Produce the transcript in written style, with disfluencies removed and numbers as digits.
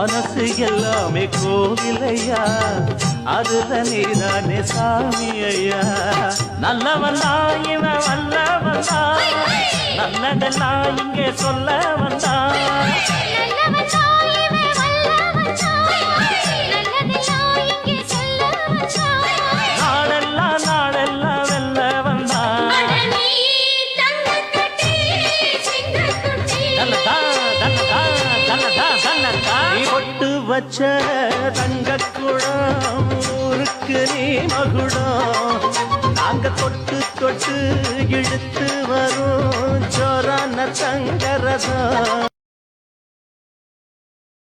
மனசு எல்லாமே கோவிலையா, அதுல நீதானே சாமி ஐயா. நல்லவனா இவன் வல்லவனா, நல்லதெல்லாம் இங்கே சொல்ல வந்தா. நாடெல்லாம் நாடெல்லாம் வெல்ல வந்தா. நீ பொட்டு வச்ச தங்கக்குடம் ஊருக்கு நீ மகுடம். நாங்க தொட்டு தொட்டு இழுத்து வரும் ஜோரான தங்கரதம்.